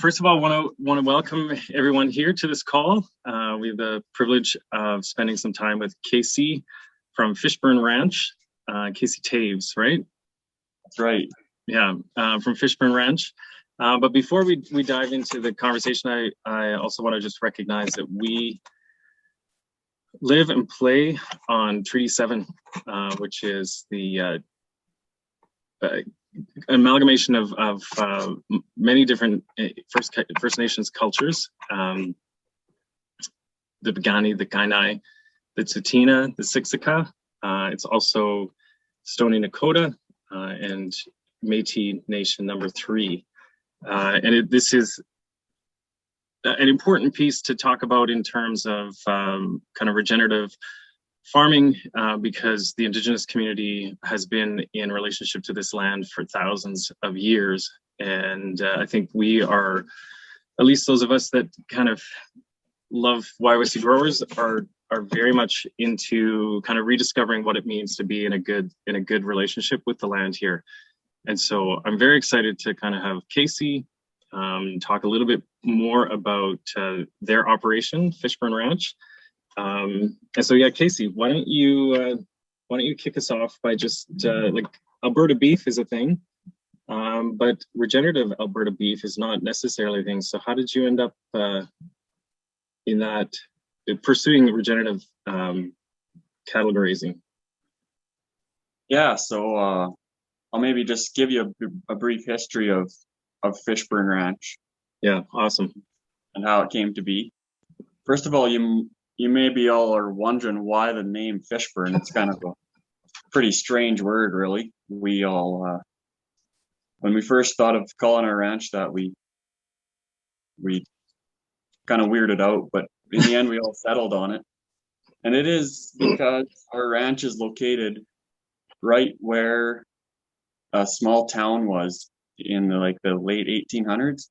First of all, want to welcome everyone here to this call. We have the privilege of spending some time with Casey from Fishburn Ranch, Casey Toews, right? That's right. Yeah, from Fishburn Ranch. But before we dive into the conversation, I also want to just recognize that we live and play on Treaty 7, which is the amalgamation of many different First Nations cultures, the Piikani, the Kainai, the Tsuut'ina, the Siksika. It's also Stoney Nakoda and Métis Nation number 3. This is an important piece to talk about in terms of kind of regenerative farming, because the Indigenous community has been in relationship to this land for thousands of years. And I think we are, at least those of us that kind of love YYC growers, are very much into kind of rediscovering what it means to be in a good relationship with the land here. And so I'm very excited to kind of have Casey talk a little bit more about their operation, Fishburn Ranch. And so, yeah, Casey, why don't you kick us off by just like, Alberta beef is a thing, but regenerative Alberta beef is not necessarily a thing. So how did you end up in that, pursuing regenerative cattle grazing? Yeah, so I'll maybe just give you a brief history of Fishburn Ranch. Yeah, awesome. And how it came to be. First of all, you maybe all are wondering why the name Fishburn. It's kind of a pretty strange word, really. We all, when we first thought of calling our ranch that, we kind of weirded out, but in the end, we all settled on it. And it is because our ranch is located right where a small town was in the late 1800s,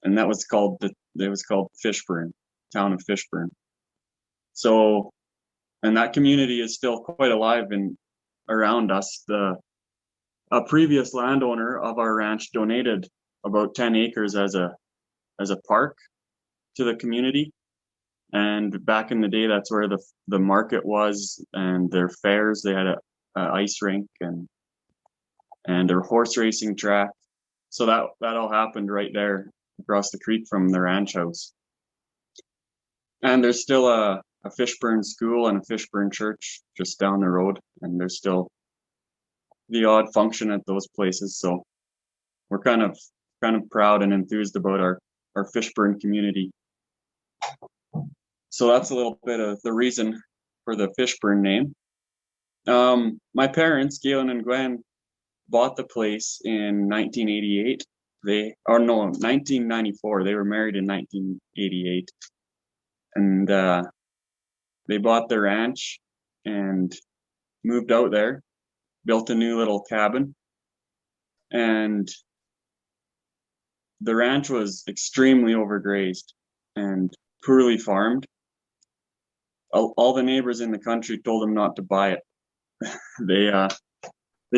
and that was called Fishburn, town of Fishburn. So, and that community is still quite alive and around us. A previous landowner of our ranch donated about 10 acres as a park to the community. And back in the day, that's where the market was, and their fairs. They had a ice rink and their horse racing track. So that all happened right there across the creek from the ranch house. And there's still a Fishburn school and a Fishburn church just down the road, and there's still the odd function at those places. So we're kind of proud and enthused about our Fishburn community. So that's a little bit of the reason for the Fishburn name. My parents, Galen and Gwen, bought the place in 1988. 1994. They were married in 1988. And they bought the ranch and moved out there, built a new little cabin. And the ranch was extremely overgrazed and poorly farmed. All the neighbors in the country told them not to buy it. They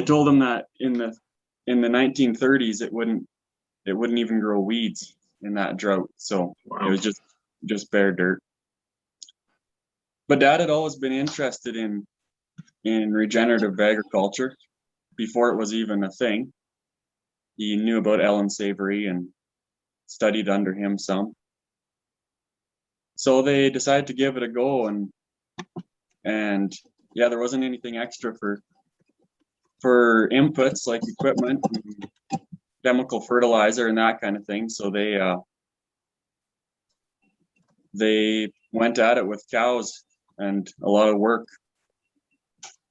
told them that in the 1930s it wouldn't even grow weeds in that drought. So wow. It was just bare dirt. But Dad had always been interested in regenerative agriculture before it was even a thing. He knew about Ellen Savory and studied under him some. So they decided to give it a go, and yeah, there wasn't anything extra for inputs like equipment and chemical fertilizer and that kind of thing. So they went at it with cows and a lot of work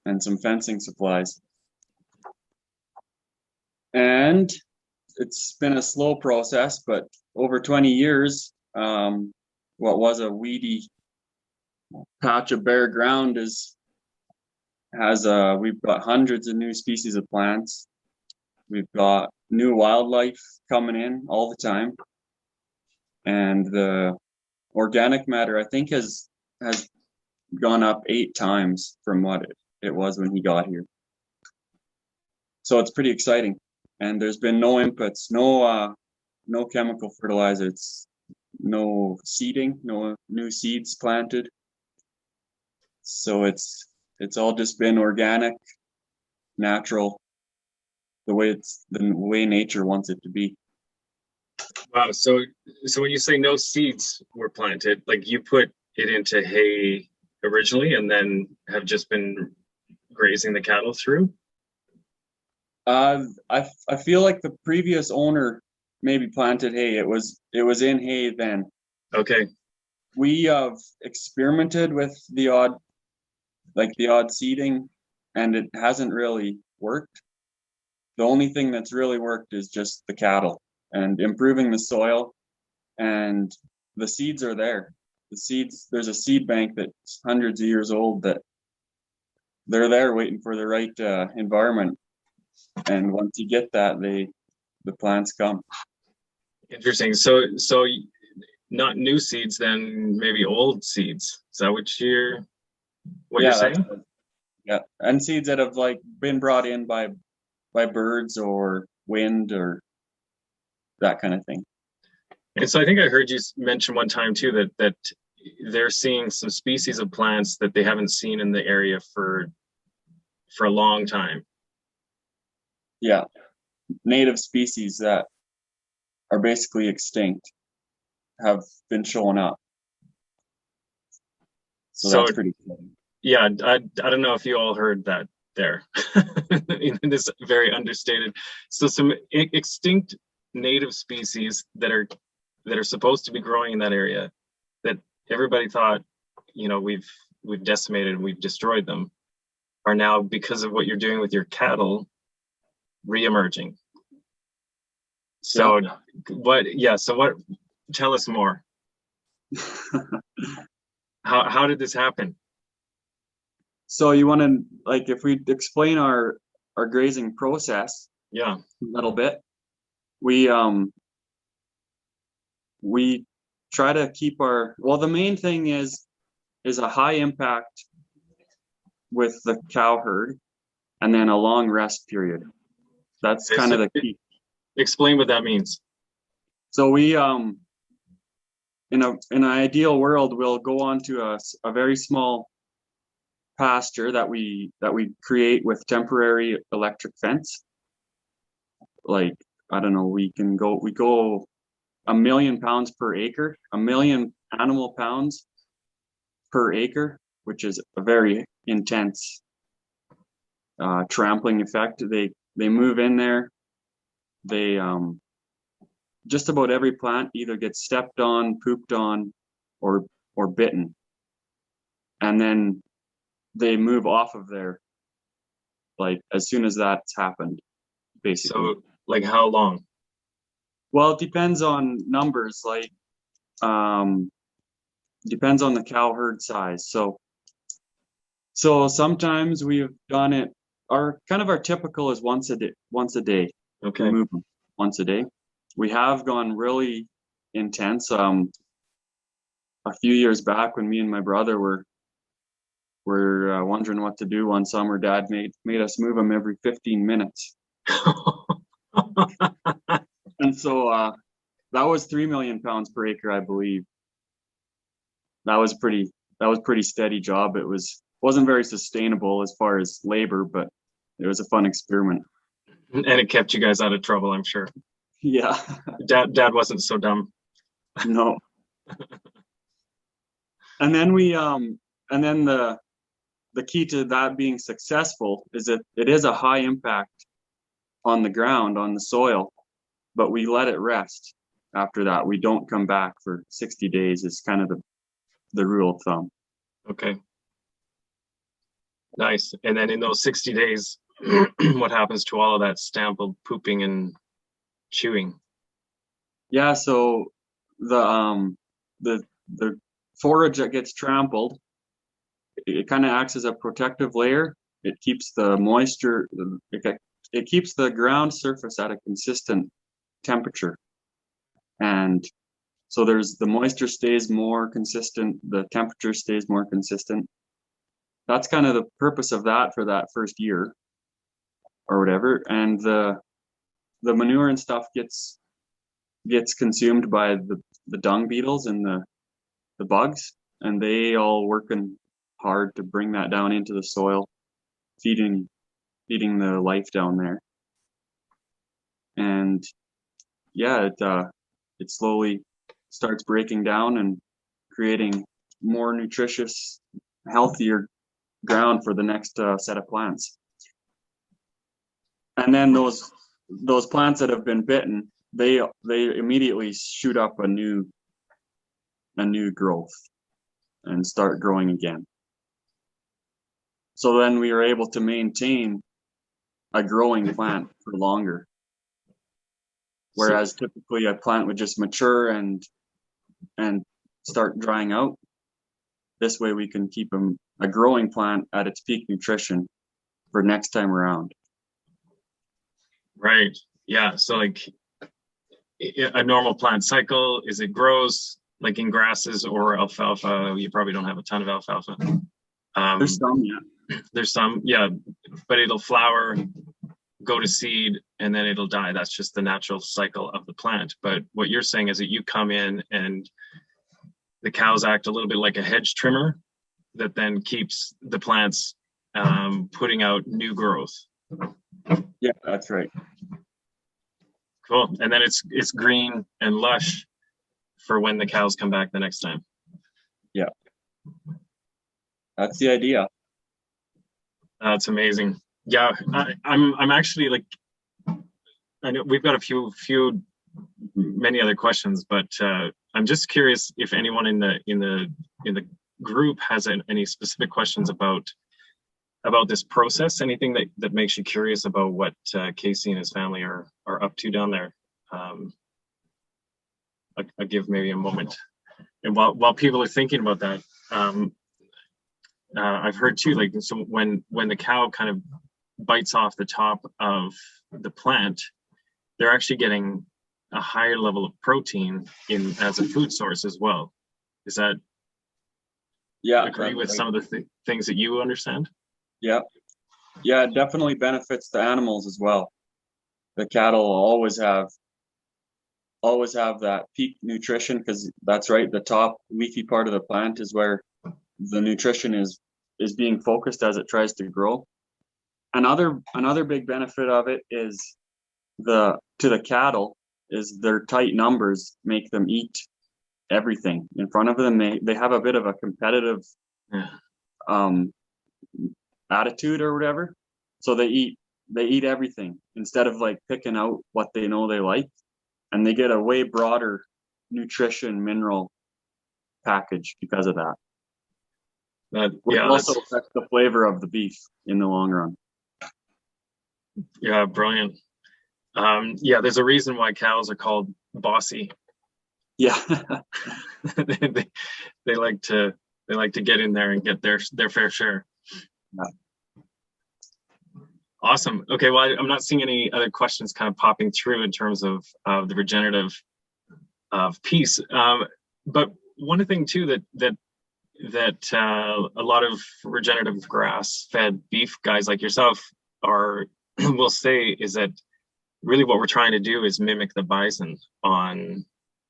and some fencing supplies. And it's been a slow process, but over 20 years, what was a weedy patch of bare ground we've got hundreds of new species of plants. We've got new wildlife coming in all the time. And the organic matter, I think, has gone up 8 times from what it was when he got here. So it's pretty exciting. And there's been no inputs, no no chemical fertilizer. It's no seeding, no new seeds planted. So it's all just been organic, natural, the way nature wants it to be. Wow. So when you say no seeds were planted, like you put it into hay originally and then have just been grazing the cattle through? I feel like the previous owner maybe planted hay. It was in hay then. Okay. We have experimented with the odd seeding, and it hasn't really worked. The only thing that's really worked is just the cattle and improving the soil, and the seeds are there. The seeds, there's a seed bank that's hundreds of years old that they're there waiting for the right environment. And once you get that, the plants come. Interesting. So not new seeds, then maybe old seeds. Is that what you're saying? Yeah, and seeds that have like been brought in by birds or wind or that kind of thing. And so I think I heard you mention one time too that they're seeing some species of plants that they haven't seen in the area for a long time. Yeah, native species that are basically extinct have been showing up. So that's pretty cool. Yeah, I don't know if you all heard that there in this very understated. So some extinct native species that are supposed to be growing in that area that everybody thought, we've decimated and we've destroyed them, are now, because of what you're doing with your cattle, re-emerging. So tell us more. How did this happen? So you want to, like, if we explain our grazing process, yeah, a little bit, we try to keep the main thing is a high impact with the cow herd, and then a long rest period. That's kind of the key. Explain what that means. So we in an ideal world, we'll go onto a very small pasture that we create with temporary electric fence. Like, I don't know, we go 1 million pounds per acre, 1 million animal pounds per acre, which is a very intense trampling effect. They move in there. They just about every plant either gets stepped on, pooped on, or bitten, and then they move off of there, like, as soon as that's happened, basically. So, like, how long? Well, it depends on numbers, like, depends on the cow herd size. So sometimes we've done it, our typical is once a day. Okay. We move them once a day. We have gone really intense. A few years back, when me and my brother were wondering what to do one summer, Dad made us move them every 15 minutes. And so that was 3 million pounds per acre, I believe. That was pretty steady job. It wasn't very sustainable as far as labor, but it was a fun experiment. And it kept you guys out of trouble, I'm sure. Yeah. Dad wasn't so dumb. No. And then the key to that being successful is that it is a high impact on the ground, on the soil, but we let it rest after that. We don't come back for 60 days is kind of the rule of thumb. Okay. Nice. And then in those 60 days, what happens to all of that stampled pooping and chewing? Yeah, so the forage that gets trampled, it kind of acts as a protective layer. It keeps the moisture, it keeps the ground surface at a consistent temperature. And so the moisture stays more consistent, the temperature stays more consistent. That's kind of the purpose of that for that first year or whatever. And the manure and stuff gets gets consumed by the dung beetles and the bugs, and they all working hard to bring that down into the soil, feeding the life down there. And yeah, it slowly starts breaking down and creating more nutritious, healthier ground for the next set of plants. And then those plants that have been bitten, they immediately shoot up a new growth and start growing again. So then we are able to maintain a growing plant for longer. Whereas typically a plant would just mature and start drying out. This way we can keep a growing plant at its peak nutrition for next time around. Right. Yeah. So like a normal plant cycle is it grows like in grasses or alfalfa. You probably don't have a ton of alfalfa. There's some, yeah. There's some, yeah, but it'll flower, go to seed, and then it'll die. That's just the natural cycle of the plant. But what you're saying is that you come in and the cows act a little bit like a hedge trimmer that then keeps the plants putting out new growth. Yeah, that's right. Cool. And then it's green and lush for when the cows come back the next time. Yeah. That's the idea. That's amazing. Yeah, I'm actually like, I know we've got many other questions, but I'm just curious if anyone in the group has any specific questions about this process. Anything that makes you curious about what Casey and his family are up to down there. I'll give maybe a moment, and while people are thinking about that, I've heard too, like, so when the cow kind of bites off the top of the plant, they're actually getting a higher level of protein as a food source as well. Is that agree with some of the things that you understand? Yeah, it definitely benefits the animals as well. The cattle always have that peak nutrition, because that's right, the top leafy part of the plant is where the nutrition is being focused as it tries to grow. Another big benefit of it is to the cattle is their tight numbers make them eat everything in front of them. They have a bit of a competitive attitude or whatever, so they eat everything instead of like picking out what they know they like, and they get a way broader nutrition mineral package because of that. Which also affects the flavor of the beef in the long run. Yeah, brilliant. There's a reason why cows are called bossy. Yeah. they like to get in there and get their fair share. Yeah. Awesome. Okay, well, I'm not seeing any other questions kind of popping through in terms of the regenerative piece. But one thing too that a lot of regenerative grass-fed beef guys like yourself will say is that really what we're trying to do is mimic the bison on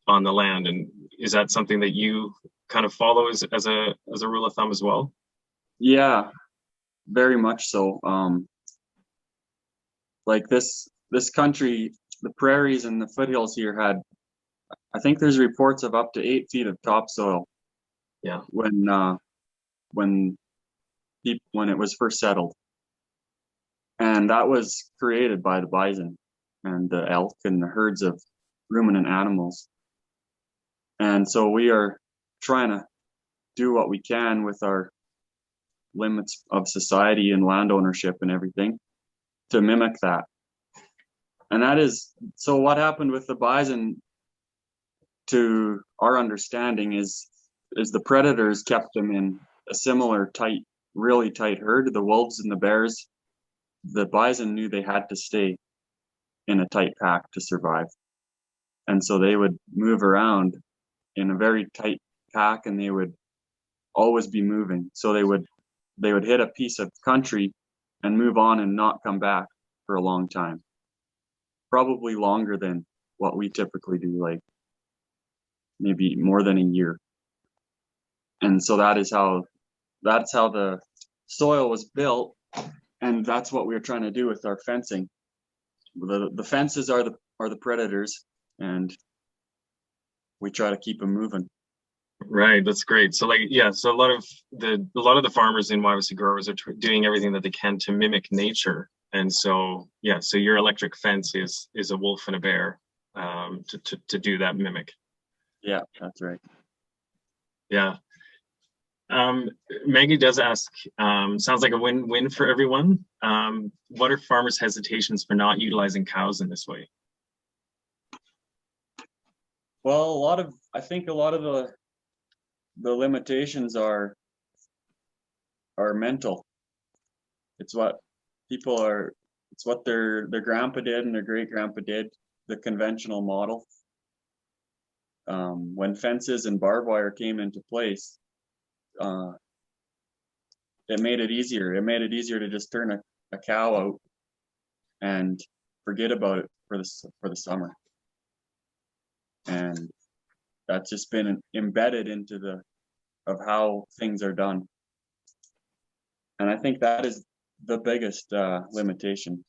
the land. And is that something that you kind of follow as a rule of thumb as well? Yeah, very much so. Like this country, the prairies and the foothills here I think there's reports of up to 8 feet of topsoil. Yeah. When it was first settled. And that was created by the bison and the elk and the herds of ruminant animals. And so we are trying to do what we can with our limits of society and land ownership and everything to mimic that. And that is, so what happened with the bison, to our understanding, is the predators kept them in a similar tight, really tight herd. The wolves and the bears, the bison knew they had to stay in a tight pack to survive. And so they would move around in a very tight pack, and they would always be moving. So they would hit a piece of country and move on and not come back for a long time. Probably longer than what we typically do, like maybe more than a year. And so that's how the soil was built, and that's what we were trying to do with our fencing. The fences are the predators, and we try to keep them moving. Right, that's great. So like, yeah, so a lot of the farmers in YYC growers are doing everything that they can to mimic nature. And so, yeah, so your electric fence is a wolf and a bear, to do that mimic. Yeah, that's right. Yeah. Maggie does ask, sounds like a win-win for everyone. What are farmers' hesitations for not utilizing cows in this way? Well, I think a lot of the limitations are mental. It's what it's what their grandpa did and their great grandpa did, the conventional model. When fences and barbed wire came into place, it made it easier. It made it easier to just turn a cow out and forget about it for the summer. And that's just been embedded into of how things are done. And I think that is the biggest limitation.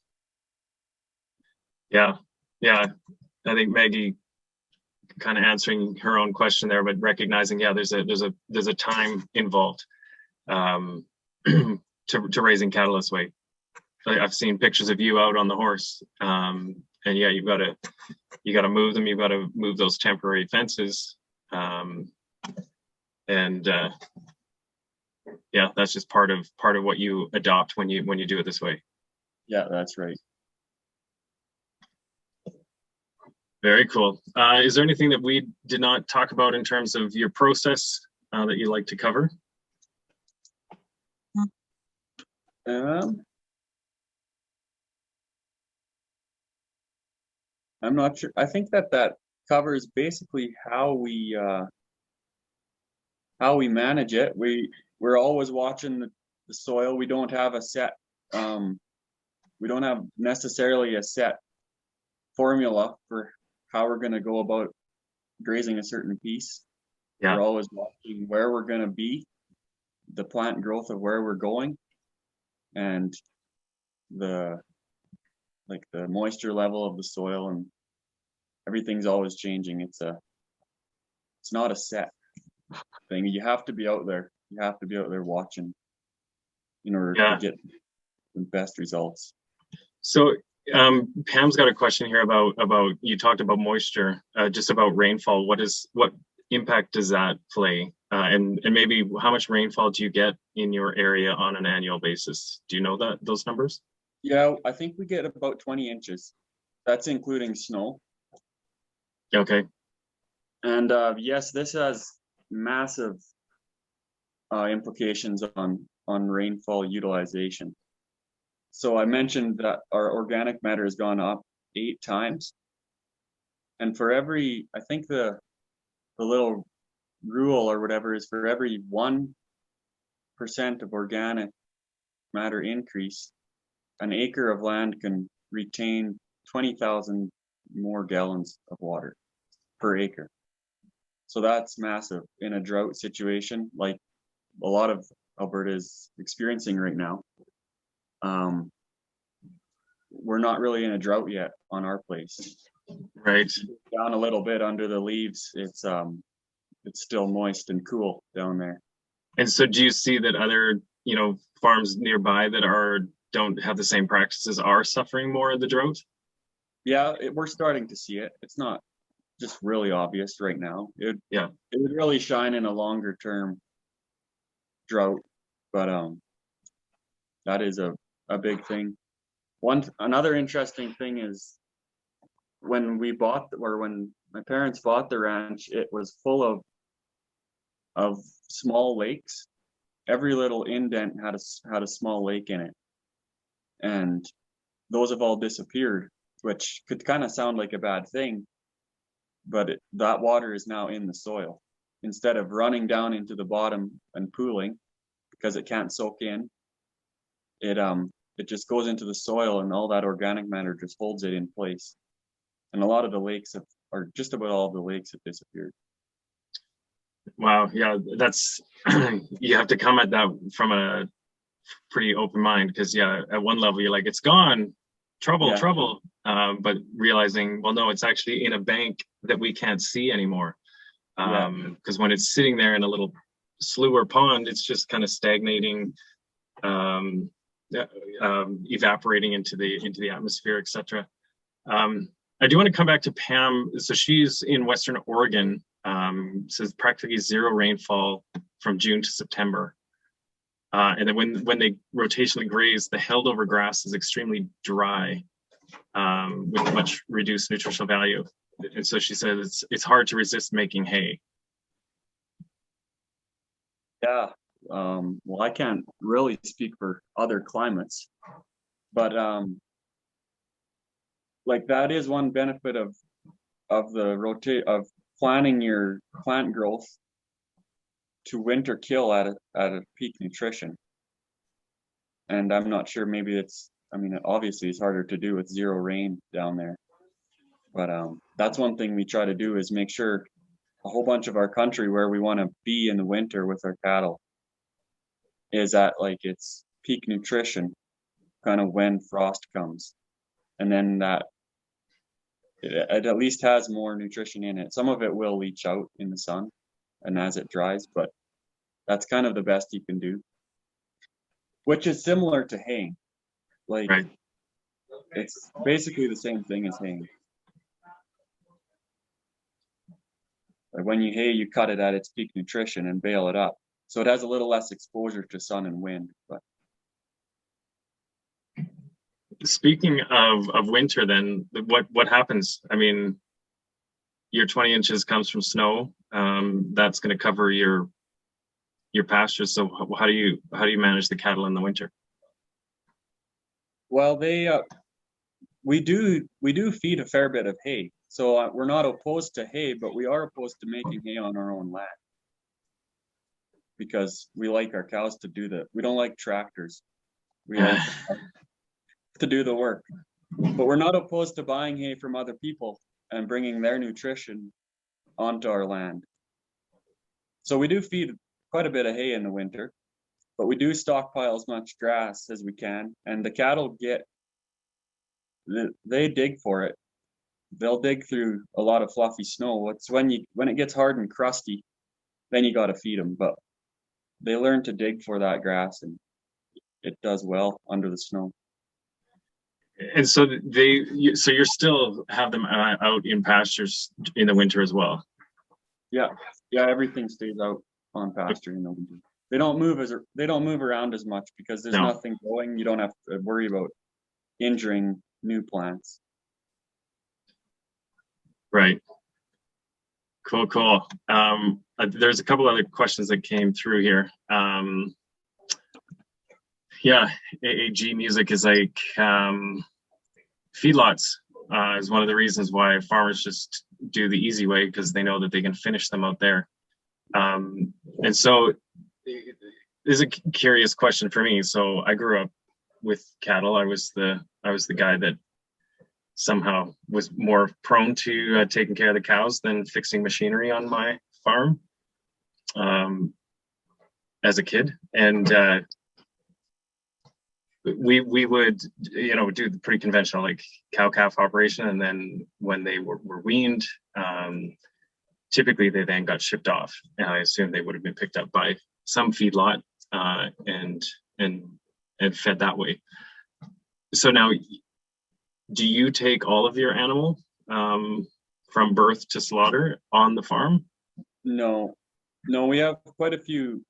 Yeah, yeah. I think Maggie kind of answering her own question there, but recognizing, yeah, there's a time involved to raising cattle this way. I've seen pictures of you out on the horse, and yeah, you got to move them. You've got to move those temporary fences, and yeah, that's just part of what you adopt when you do it this way. Yeah, that's right. Very cool. Is there anything that we did not talk about in terms of your process that you'd like to cover? I'm not sure. I think that covers basically how we manage it. We're always watching the soil. We don't have a set. We don't have necessarily a set formula for how we're going to go about grazing a certain piece. Yeah. We're always watching where we're going to be, the plant growth of where we're going, and the moisture level of the soil, and everything's always changing. It's not a set thing. You have to be out there. You have to be out there watching in order to get the best results. So Pam's got a question here about you talked about moisture, just about rainfall. What impact does that play? And maybe how much rainfall do you get in your area on an annual basis? Do you know those numbers? Yeah, I think we get about 20 inches. That's including snow. Okay. And yes, this has massive implications on rainfall utilization. So I mentioned that our organic matter has gone up 8 times. And for every, I think the little rule or whatever is for every 1% of organic matter increase, an acre of land can retain 20,000 more gallons of water per acre. So that's massive in a drought situation like a lot of Alberta is experiencing right now. We're not really in a drought yet on our place. Right. Down a little bit under the leaves, it's still moist and cool down there. And so do you see that other, farms nearby that don't have the same practices are suffering more of the drought? Yeah, we're starting to see it. It's not just really obvious right now. It would really shine in a longer term drought, but that is a big thing. Another interesting thing is when my parents bought the ranch, it was full of small lakes. Every little indent had a small lake in it, and those have all disappeared, which could kind of sound like a bad thing, but that water is now in the soil. Instead of running down into the bottom and pooling because it can't soak in, it just goes into the soil, and all that organic matter just holds it in place. And a lot of the lakes have, or just about all of the lakes have disappeared. Wow, yeah, that's you have to come at that from a pretty open mind, because yeah, at one level you're like, it's gone, trouble, Yeah. trouble, but realizing, well, no, it's actually in a bank that we can't see anymore. Because when it's sitting there in a little slough or pond, it's just kind of stagnating, evaporating into the atmosphere, etc. I do want to come back to Pam. So she's in Western Oregon. Says practically zero rainfall from June to September. And then when they rotationally graze, the held over grass is extremely dry, with much reduced nutritional value. And so she says it's hard to resist making hay. Yeah. Well, I can't really speak for other climates, but like that is one benefit of planning your plant growth to winter kill at a peak nutrition. And I'm not sure, maybe I mean, obviously it's harder to do with zero rain down there, but that's one thing we try to do, is make sure a whole bunch of our country where we want to be in the winter with our cattle is at like its peak nutrition kind of when frost comes, and then that it at least has more nutrition in it. Some of it will leach out in the sun and as it dries, but that's kind of the best you can do, which is similar to haying. Like, Right. It's basically the same thing as haying. Like when you hay, you cut it at its peak nutrition and bale it up, so it has a little less exposure to sun and wind. But Speaking of winter, then what happens? I mean, your 20 inches comes from snow. That's going to cover your pastures. So how do you manage the cattle in the winter? well, we do feed a fair bit of hay, so we're not opposed to hay, but we are opposed to making hay on our own land, because we like our cows to do we don't like tractors. We like to do the work, but we're not opposed to buying hay from other people and bringing their nutrition onto our land. So we do feed quite a bit of hay in the winter, but we do stockpile as much grass as we can, and the cattle they dig for it. They'll dig through a lot of fluffy snow. It's when it gets hard and crusty, then you got to feed them, but they learn to dig for that grass, and it does well under the snow. And so so you still have them out in pastures in the winter as well? Yeah, everything stays out on pasture in the winter. They don't move around as much because there's nothing growing. You don't have to worry about injuring new plants. Right. Cool. There's a couple other questions that came through here. AAG music is like feedlots is one of the reasons why farmers just do the easy way, because they know that they can finish them out there. And so this is a curious question for me. So I grew up with cattle. I was the guy that somehow was more prone to taking care of the cows than fixing machinery on my farm as a kid. And we would do the pretty conventional like cow-calf operation, and then when they were weaned, typically they then got shipped off, and I assume they would have been picked up by some feedlot and fed that way. So now, do you take all of your animal from birth to slaughter on the farm? No, we have quite a few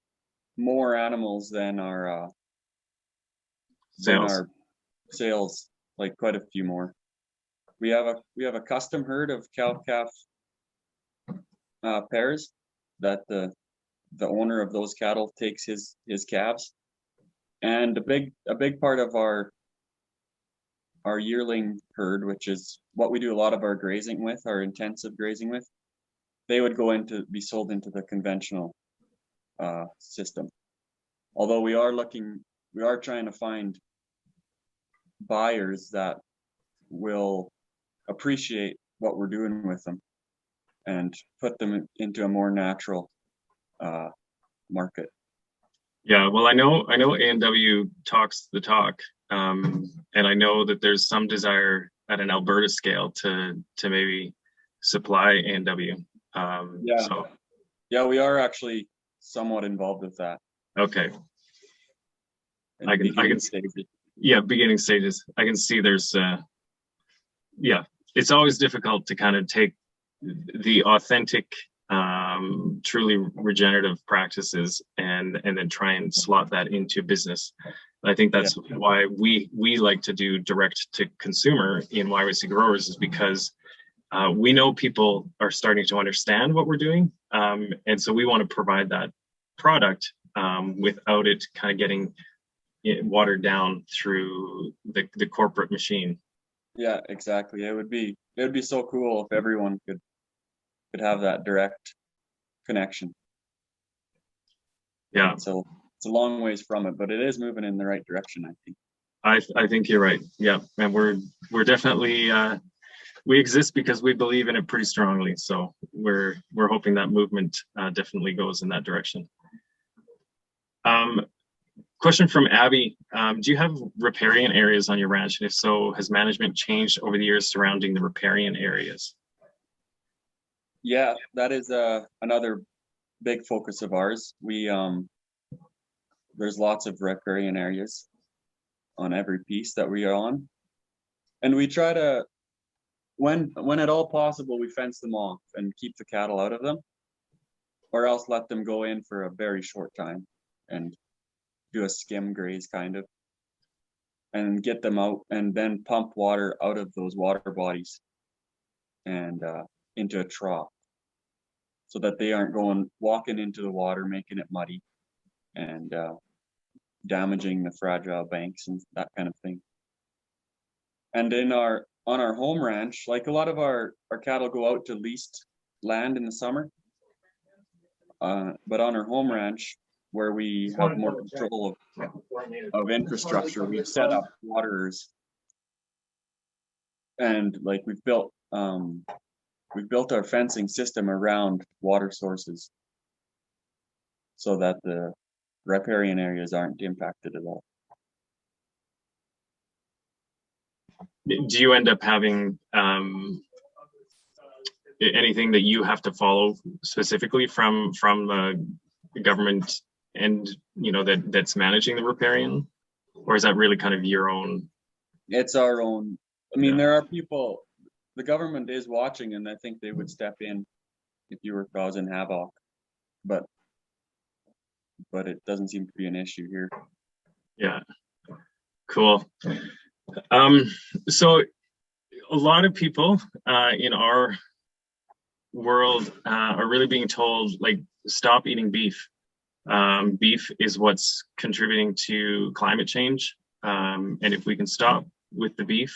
more animals than our sales, like quite a few more. We have a custom herd of cow-calf pairs that the owner of those cattle takes his calves, and a big part of our yearling herd, which is what we do a lot of our grazing with, our intensive grazing with, they would be sold into the conventional system. Although we are trying to find buyers that will appreciate what we're doing with them and put them into a more natural market. Yeah, well, I know A&W talks the talk, and I know that there's some desire at an Alberta scale to maybe supply A&W. So Yeah, we are actually somewhat involved with that. Okay. I can stages. Yeah, beginning stages. I can see there's it's always difficult to kind of take the authentic, truly regenerative practices and then try and slot that into business. I think that's why we like to do direct to consumer in YYC growers, is because we know people are starting to understand what we're doing, and so we want to provide that product without it kind of getting watered down through the corporate machine. Yeah, exactly. It would be so cool if everyone could have that direct connection. Yeah. So it's a long ways from it, but it is moving in the right direction, I think. I think you're right. Yeah, and we're definitely we exist because we believe in it pretty strongly. So we're hoping that movement definitely goes in that direction. Question from Abby. Do you have riparian areas on your ranch? And if so, has management changed over the years surrounding the riparian areas? Yeah, that is another big focus of ours. We there's lots of riparian areas on every piece that we are on. And we try to, when at all possible, we fence them off and keep the cattle out of them, or else let them go in for a very short time and do a skim graze kind of, and get them out, and then pump water out of those water bodies and into a trough, so that they aren't walking into the water, making it muddy and damaging the fragile banks and that kind of thing. And on our home ranch, like a lot of our cattle go out to leased land in the summer, but on our home ranch, where we have more control of infrastructure, we've set up waterers, and like we've built our fencing system around water sources so that the riparian areas aren't impacted at all. Do you end up having anything that you have to follow specifically from the government and that's managing the riparian, or is that really kind of your own? It's our own. I mean, there are people, the government is watching, and I think they would step in if you were causing havoc, but it doesn't seem to be an issue here. Yeah, cool. So a lot of people in our world are really being told, like, stop eating beef. Beef is what's contributing to climate change, and if we can stop with the beef,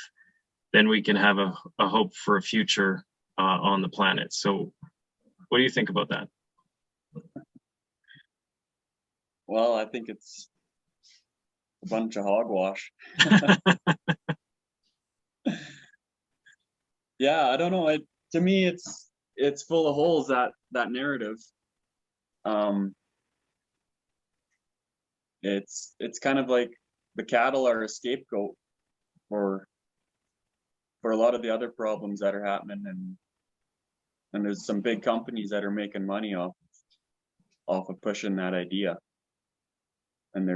then we can have a hope for a future on the planet. So what do you think about that? Well, I think it's a bunch of hogwash. Yeah, I don't know. To me, it's full of holes, that narrative. It's kind of like the cattle are a scapegoat for a lot of the other problems that are happening, and there's some big companies that are making money off of pushing that idea, and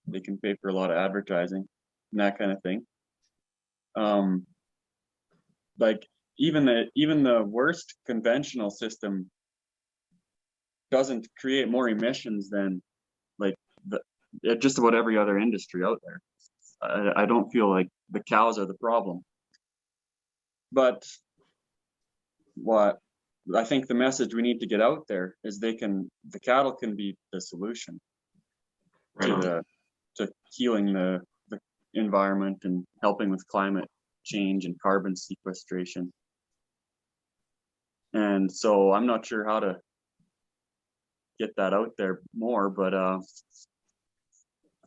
they can pay for a lot of advertising and that kind of thing. Like even the worst conventional system doesn't create more emissions than like just about every other industry out there. I don't feel like the cows are the problem, but what I think the message we need to get out there is the cattle can be the solution to healing the environment and helping with climate change and carbon sequestration. And so I'm not sure how to get that out there more, but I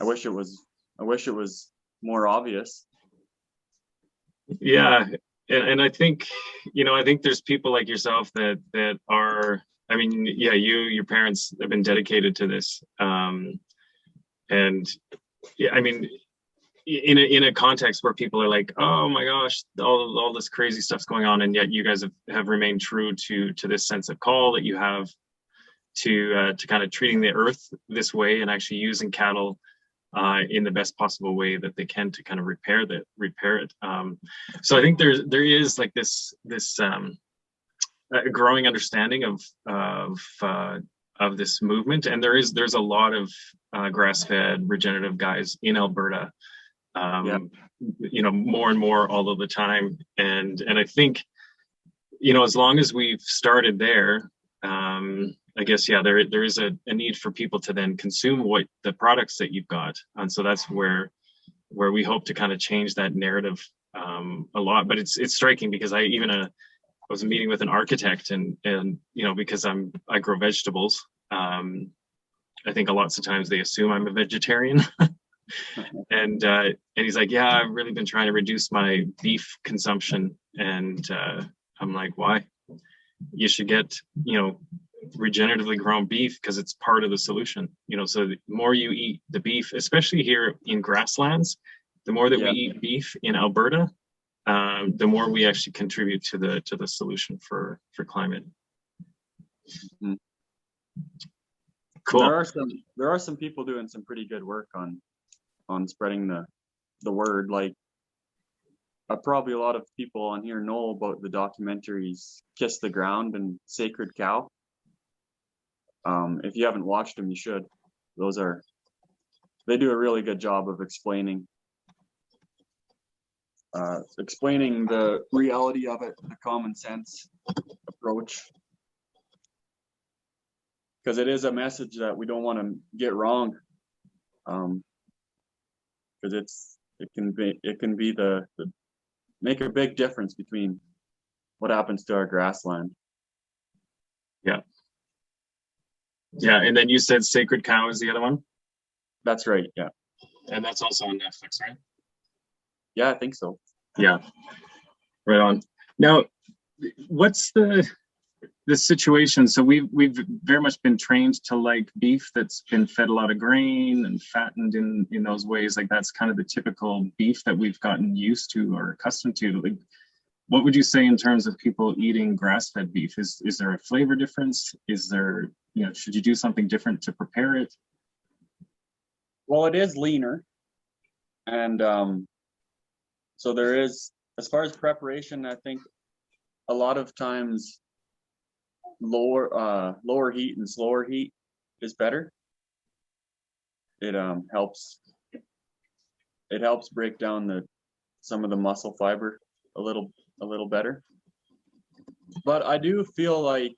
wish it was more obvious. Yeah, and I think, I think there's people like yourself that are, I mean, yeah, your parents have been dedicated to this. And yeah, I mean, in a context where people are like, oh my gosh, all this crazy stuff's going on, and yet you guys have remained true to this sense of call that you have to kind of treating the earth this way, and actually using cattle in the best possible way that they can to kind of repair it. So I think there is like this growing understanding of this movement, and there's a lot of grass-fed regenerative guys in Alberta, more and more all of the time, and I think, as long as we've started there, I guess, yeah, there is a need for people to then consume what the products that you've got, and so that's where we hope to kind of change that narrative a lot. But it's striking because I was meeting with an architect, and because I grow vegetables, I think lots of times they assume I'm a vegetarian. And he's like, yeah, I've really been trying to reduce my beef consumption, and I'm like, why? You should get regeneratively grown beef, because it's part of the solution. So the more you eat the beef, especially here in grasslands, the more that we eat beef in Alberta, the more we actually contribute to the solution for climate. Mm-hmm. Cool. There are some people doing some pretty good work on spreading the word. Like, probably a lot of people on here know about the documentaries Kiss the Ground and Sacred Cow. If you haven't watched them, you should. They do a really good job of explaining the reality of it, the common sense approach, because it is a message that we don't want to get wrong, because it can be the make a big difference between what happens to our grassland. Yeah, and then you said Sacred Cow is the other one? That's right, yeah. And that's also on Netflix, right? Yeah, I think so. Yeah, right on. Now, what's the situation? So we've very much been trained to like beef that's been fed a lot of grain and fattened in those ways. Like, that's kind of the typical beef that we've gotten used to or accustomed to. Like, what would you say in terms of people eating grass-fed beef? Is there a flavor difference? Is there, should you do something different to prepare it? Well, it is leaner, and so there is, as far as preparation, I think a lot of times lower heat and slower heat is better. It helps break down some of the muscle fiber a little better. But I do feel like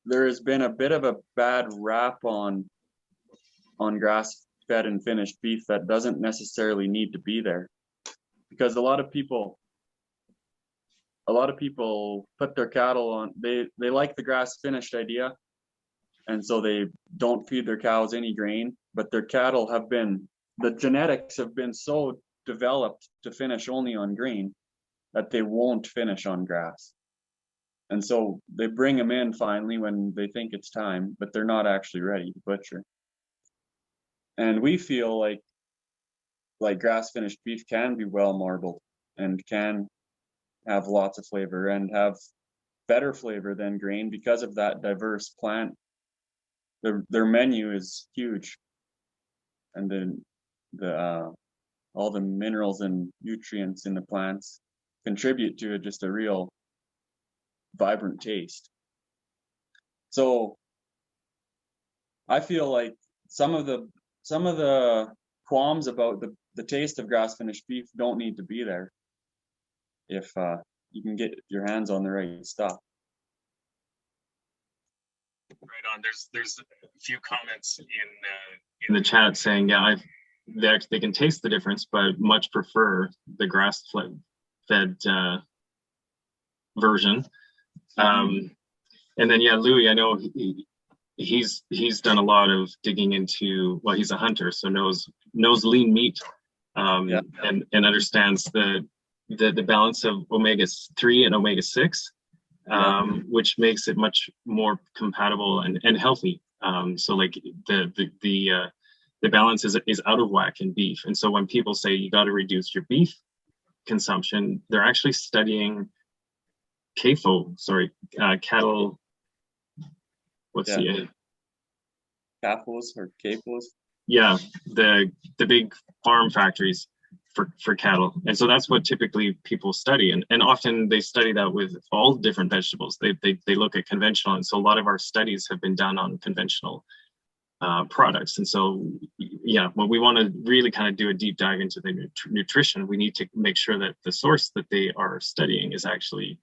there has been a bit of a bad rap on grass-fed and finished beef that doesn't necessarily need to be there, because a lot of people put their cattle on, they like the grass finished idea, and so they don't feed their cows any grain, but their cattle the genetics have been so developed to finish only on grain that they won't finish on grass. And so they bring them in finally when they think it's time, but they're not actually ready to butcher. And we feel like grass finished beef can be well marbled and can have lots of flavor and have better flavor than grain because of that diverse plant. Their menu is huge, and then all the minerals and nutrients in the plants contribute to just a real vibrant taste. So I feel like some of the qualms about the taste of grass finished beef don't need to be there if you can get your hands on the right stuff. Right on. There's a few comments in the chat saying, yeah, they can taste the difference, but much prefer the grass-fed version. And then, yeah, Louis, I know he's done a lot of digging into, well, he's a hunter, so knows lean meat, and understands the the balance of omega-3 and omega-6, which makes it much more compatible and healthy. So like the balance is out of whack in beef. And so when people say you got to reduce your beef consumption, they're actually studying cattle. What's the CAFOs or CAFOs? Yeah, the big farm factories for cattle. And so that's what typically people study. And often they study that with all different vegetables. They look at conventional. And so a lot of our studies have been done on conventional products. And so, yeah, when we want to really kind of do a deep dive into the nutrition, we need to make sure that the source that they are studying is actually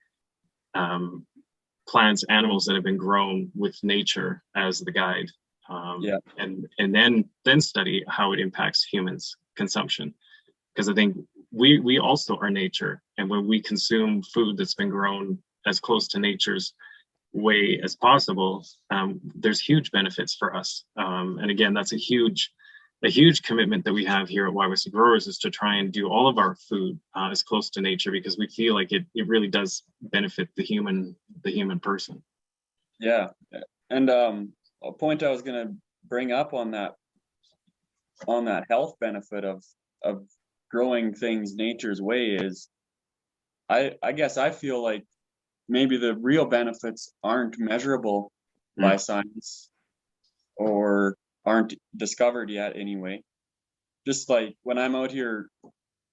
plants, animals that have been grown with nature as the guide. And then study how it impacts humans' consumption. Because I think we also are nature. And when we consume food that's been grown as close to nature's way as possible, there's huge benefits for us. And again, that's a huge commitment that we have here at YYC Growers, is to try and do all of our food as close to nature, because we feel like it really does benefit the human person. Yeah. And a point I was going to bring up on that health benefit of growing things nature's way is, I guess I feel like maybe the real benefits aren't measurable by science, or aren't discovered yet anyway. Just like when I'm out here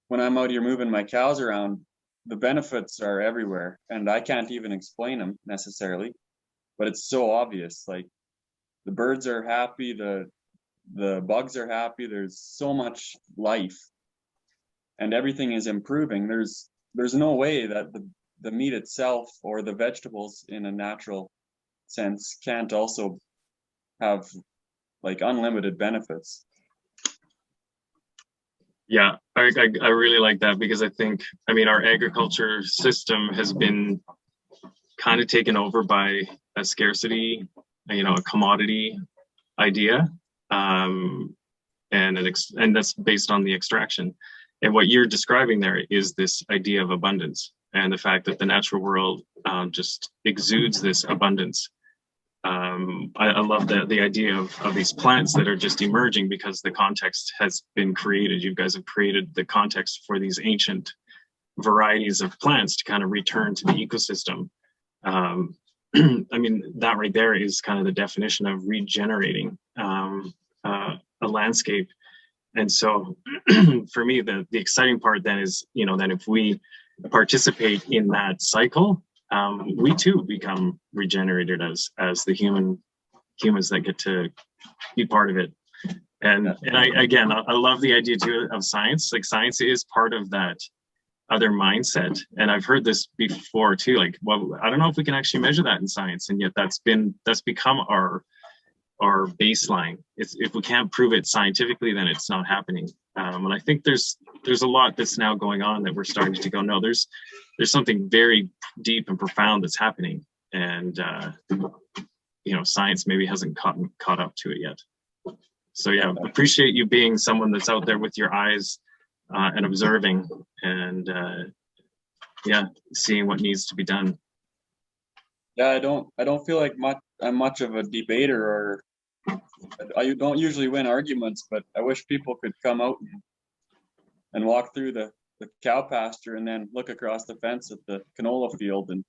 moving my cows around, the benefits are everywhere, and I can't even explain them necessarily, but it's so obvious. Like, the birds are happy, the bugs are happy, there's so much life, and everything is improving. There's no way that the meat itself or the vegetables in a natural sense can't also have like unlimited benefits. Yeah, I really like that, because I think, our agriculture system has been kind of taken over by a scarcity, a commodity idea, and that's based on the extraction. And what you're describing there is this idea of abundance, and the fact that the natural world just exudes this abundance. I love the idea of these plants that are just emerging because the context has been created. You guys have created the context for these ancient varieties of plants to kind of return to the ecosystem. That right there is kind of the definition of regenerating a landscape. And so for me, the exciting part then is, that if we participate in that cycle, we too become regenerated as the humans that get to be part of it. And I love the idea too of science. Like, science is part of that other mindset. And I've heard this before too, like, well, I don't know if we can actually measure that in science. And yet that's become our baseline. If we can't prove it scientifically, then it's not happening. And I think there's a lot that's now going on that we're starting to go, no, there's something very deep and profound that's happening. And, science maybe hasn't caught up to it yet. So yeah, appreciate you being someone that's out there with your eyes and observing and seeing what needs to be done. Yeah, I don't feel like I'm much of a debater, or I don't usually win arguments, but I wish people could come out and walk through the cow pasture and then look across the fence at the canola field, and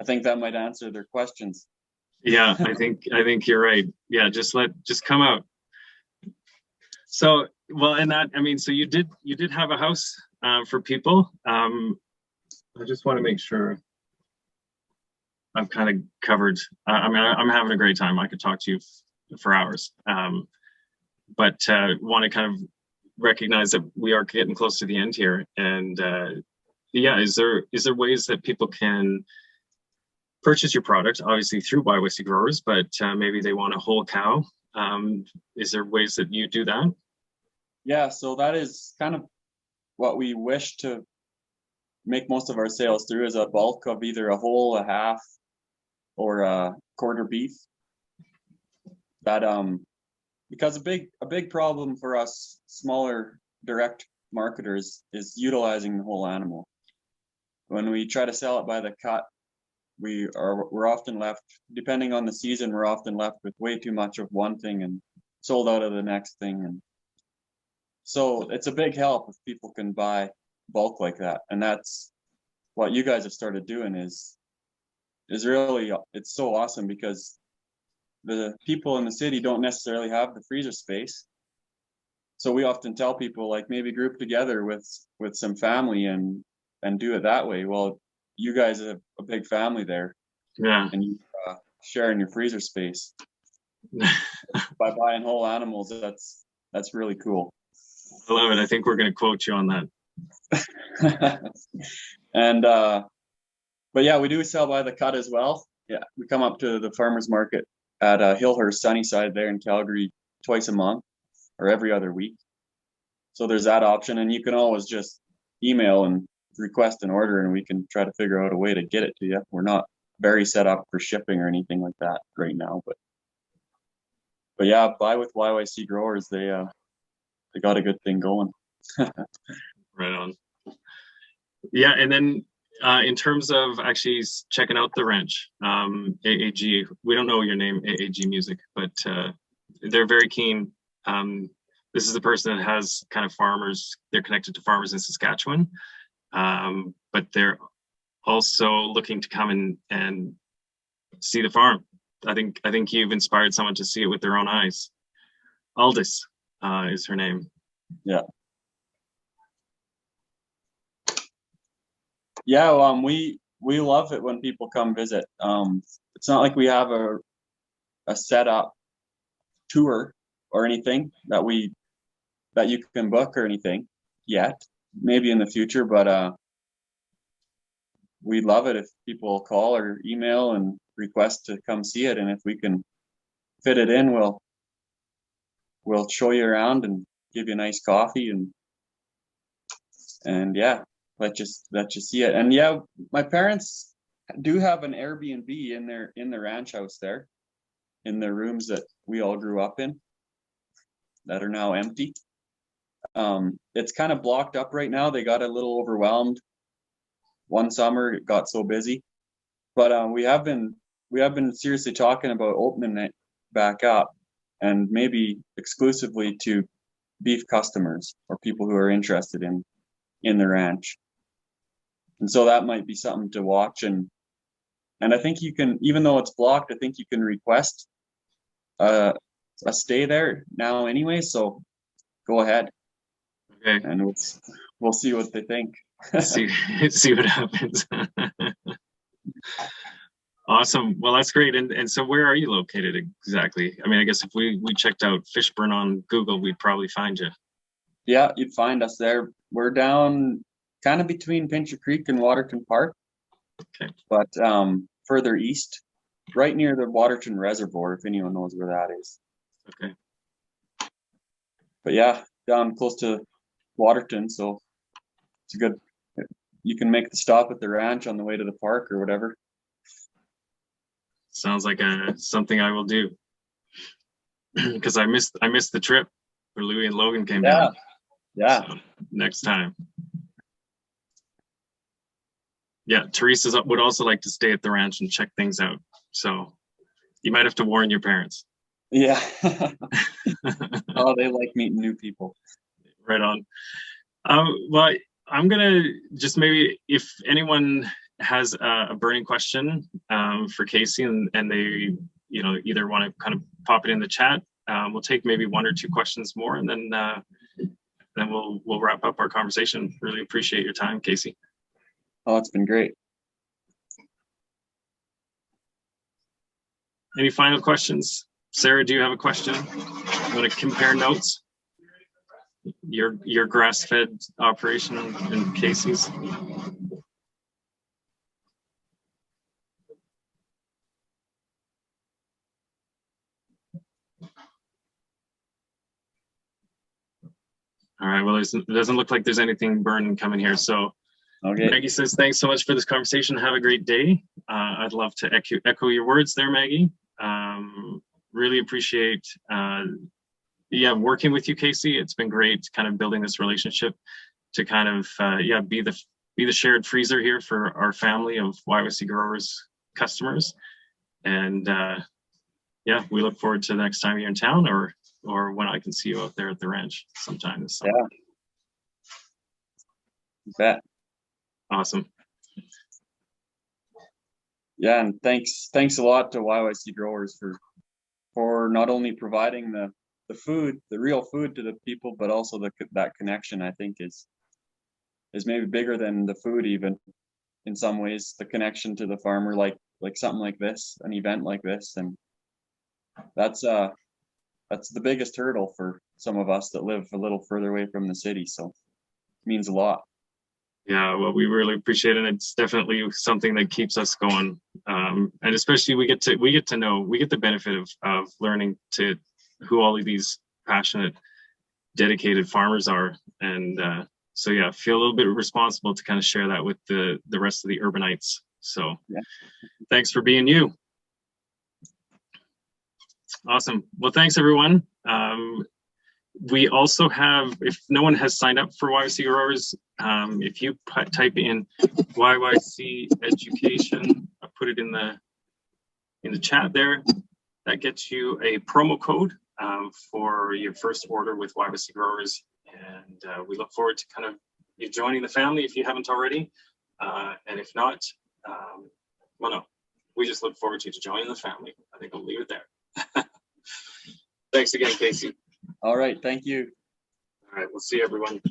I think that might answer their questions. Yeah, I think you're right. Yeah, just come out. So, well, and that, so you did have a house for people. I just want to make sure I've kind of covered. I'm having a great time. I could talk to you for hours, but want to kind of recognize that we are getting close to the end here. And is there ways that people can purchase your product, obviously through YYC Growers, but maybe they want a whole cow? Is there ways that you do that? Yeah, so that is kind of what we wish to make most of our sales through, is a bulk of either a whole, a half, or a quarter beef. That because a big problem for us smaller direct marketers is utilizing the whole animal. when we try to sell it by the cut, we're often left, depending on the season, we're often left with way too much of one thing and sold out of the next thing. And so it's a big help if people can buy bulk like that. And that's what you guys have started doing is really, it's so awesome, because the people in the city don't necessarily have the freezer space. So we often tell people, like, maybe group together with some family and do it that way. Well, you guys have a big family there, Yeah. and you sharing your freezer space by buying whole animals. That's really cool. I love it. I think we're going to quote you on that. And but yeah, we do sell by the cut as well. Yeah, we come up to the farmers market at Hillhurst Sunnyside there in Calgary twice a month or every other week. So there's that option, and you can always just email and request an order, and we can try to figure out a way to get it to you. We're not very set up for shipping or anything like that right now, but yeah, buy with YYC growers. They got a good thing going. Right on. Yeah, and then in terms of actually checking out the ranch, AAG, we don't know your name, AAG Music, but they're very keen. This is the person that has kind of farmers, they're connected to farmers in Saskatchewan, but they're also looking to come and see the farm. I think you've inspired someone to see it with their own eyes. Aldous is her name. Yeah. Yeah, we love it when people come visit. It's not like we have a set up tour or anything that you can book or anything yet. Maybe in the future, but we'd love it if people call or email and request to come see it, and if we can fit it in, we'll show you around and give you a nice coffee and yeah, let you see it. And yeah, my parents do have an Airbnb in the ranch house there, in the rooms that we all grew up in that are now empty. It's kind of blocked up right now. They got a little overwhelmed one summer. It got so busy, but we have been seriously talking about opening it back up, and maybe exclusively to beef customers or people who are interested in the ranch. And so that might be something to watch. And I think you can, even though it's blocked, I think you can request a stay there now anyway. So go ahead. Okay. And we'll see what they think. see what happens. Awesome. Well, that's great. And so where are you located exactly? I mean, I guess if we checked out Fishburn on Google, we'd probably find you. Yeah, you'd find us there. We're down kind of between Pincher Creek and Waterton Park. Okay. But further east, right near the Waterton Reservoir, if anyone knows where that is. Okay. But yeah, down close to Waterton, so it's a good, you can make the stop at the ranch on the way to the park or whatever. Sounds like something I will do, because I missed the trip where Louie and Logan came down. Yeah. So, next time. Yeah, Teresa would also like to stay at the ranch and check things out. So you might have to warn your parents. Yeah. Oh, they like meeting new people. Right on. Well, I'm gonna just, maybe if anyone has a burning question for Casey and they either want to kind of pop it in the chat, we'll take maybe one or two questions more, and then we'll wrap up our conversation. Really appreciate your time, Casey. Oh, it's been great. Any final questions? Sarah, do you have a question? You want to compare notes? Your grass-fed operation and Casey's? All right, well, it doesn't look like there's anything burning coming here. So okay. Maggie says, thanks so much for this conversation. Have a great day. I'd love to echo your words there, Maggie. Really appreciate working with you, Casey. It's been great kind of building this relationship to kind of be the be the shared freezer here for our family of YYC growers customers. And yeah, we look forward to the next time you're in town, or when I can see you out there at the ranch sometime this summer. Yeah. You bet. Awesome. Yeah, and thanks a lot to YYC growers for not only providing the food, the real food to the people, but also that connection, I think is maybe bigger than the food even in some ways, the connection to the farmer, like something like this, an event like this. And that's the biggest hurdle for some of us that live a little further away from the city. So it means a lot. Yeah, well, we really appreciate it. It's definitely something that keeps us going, and especially we get the benefit of learning to who all of these passionate, dedicated farmers are, and so yeah, feel a little bit responsible to kind of share that with the rest of the urbanites. So yeah. Thanks for being you. Awesome. Well, thanks everyone. We also have, if no one has signed up for YYC growers, if you type in YYC education, I put it in the chat there, that gets you a promo code for your first order with YYC growers. And we look forward to kind of you joining the family if you haven't already. And if not, well, no, we just look forward to joining the family. I think I'll leave it there. Thanks again, Casey. All right. Thank you. All right. We'll see everyone.